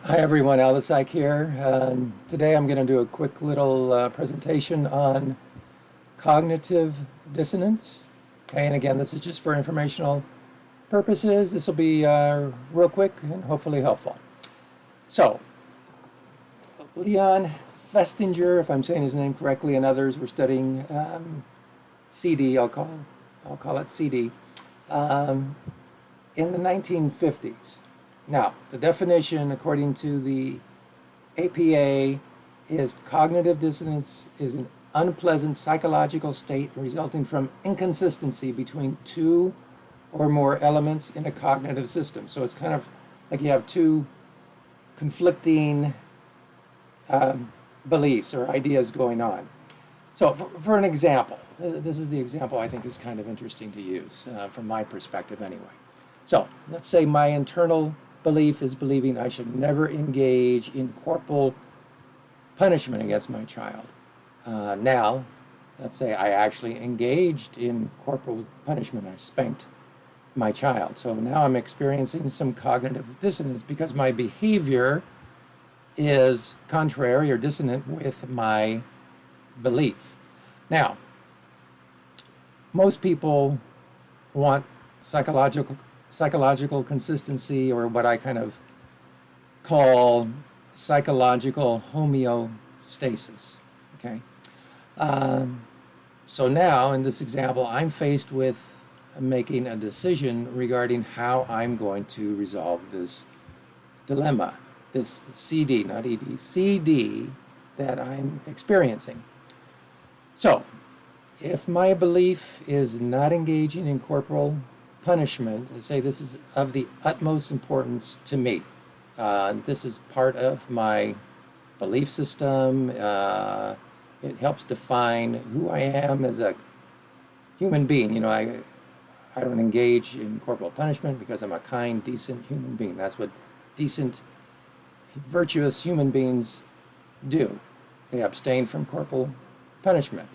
Hi everyone, Psych here. Today I'm going to do a quick little presentation on cognitive dissonance. Okay, and again, this is just for informational purposes. This will be real quick and hopefully helpful. So, Leon Festinger, if I'm saying his name correctly, and others were studying CD. I'll call it CD um, in the 1950s. Now, the definition, according to the APA, is cognitive dissonance is an unpleasant psychological state resulting from inconsistency between two or more elements in a cognitive system. So it's kind of like you have two conflicting beliefs or ideas going on. So for an example, this is the example I think is kind of interesting to use from my perspective anyway. So let's say my internal belief is believing I should never engage in corporal punishment against my child. Now, let's say I actually engaged in corporal punishment. I spanked my child. So now I'm experiencing some cognitive dissonance because my behavior is contrary or dissonant with my belief. Now, most people want psychological consistency, or what I kind of call psychological homeostasis. Okay. So now in this example, I'm faced with making a decision regarding how I'm going to resolve this dilemma, this CD, not ED, CD that I'm experiencing. So if my belief is not engaging in corporal punishment, I say this is of the utmost importance to me. This is part of my belief system. It helps define who I am as a human being. You know, I don't engage in corporal punishment because I'm a kind, decent human being. That's what decent, virtuous human beings do. They abstain from corporal punishment.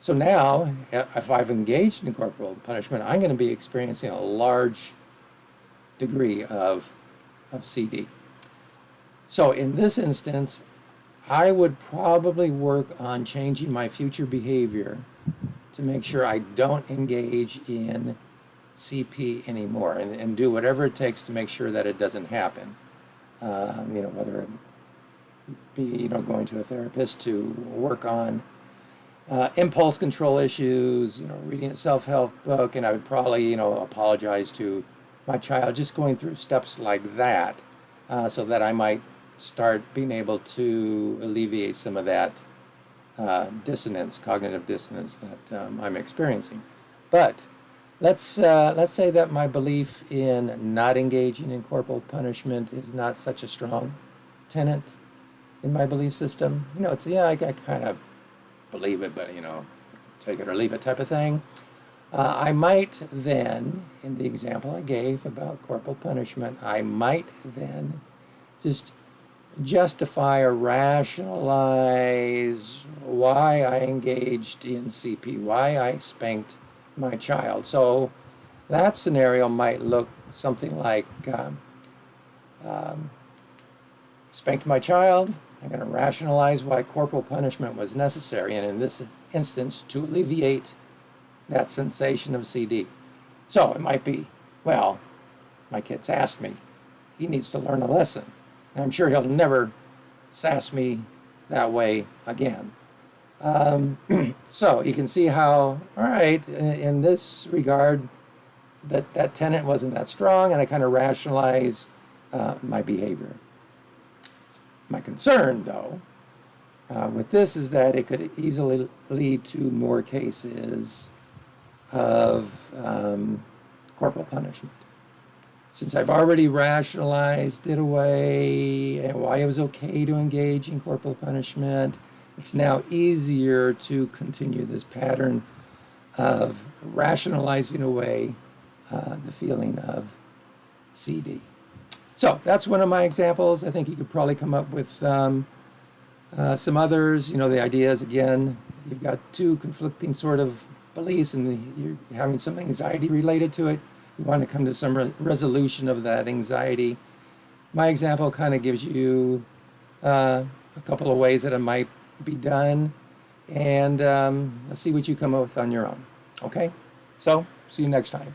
So now, if I've engaged in corporal punishment, I'm going to be experiencing a large degree of CD. So in this instance, I would probably work on changing my future behavior to make sure I don't engage in CP anymore, and do whatever it takes to make sure that it doesn't happen. You know, whether it be, going to a therapist to work on impulse control issues, reading a self-help book, and I would probably, apologize to my child, just going through steps like that, so that I might start being able to alleviate some of that dissonance, cognitive dissonance that I'm experiencing. But let's say that my belief in not engaging in corporal punishment is not such a strong tenet in my belief system. It's, yeah, I kind of believe it, but, take it or leave it type of thing. I might then, in the example I gave about corporal punishment, I might then just justify or rationalize why I engaged in CP, why I spanked my child. So that scenario might look something like, spanked my child, I'm going to rationalize why corporal punishment was necessary, and in this instance, to alleviate that sensation of CD. So it might be, well, my kid's asked me. He needs to learn a lesson. And I'm sure he'll never sass me that way again. So you can see how, all right, in this regard, that tenet wasn't that strong, and I kind of rationalize my behavior. My concern, though, with this is that it could easily lead to more cases of corporal punishment. Since I've already rationalized it away and why it was okay to engage in corporal punishment, it's now easier to continue this pattern of rationalizing away the feeling of CD. So that's one of my examples. I think you could probably come up with some others. The idea is, again, you've got two conflicting sort of beliefs and you're having some anxiety related to it. You want to come to some resolution of that anxiety. My example kind of gives you a couple of ways that it might be done, and let's see what you come up with on your own. Okay? So, see you next time.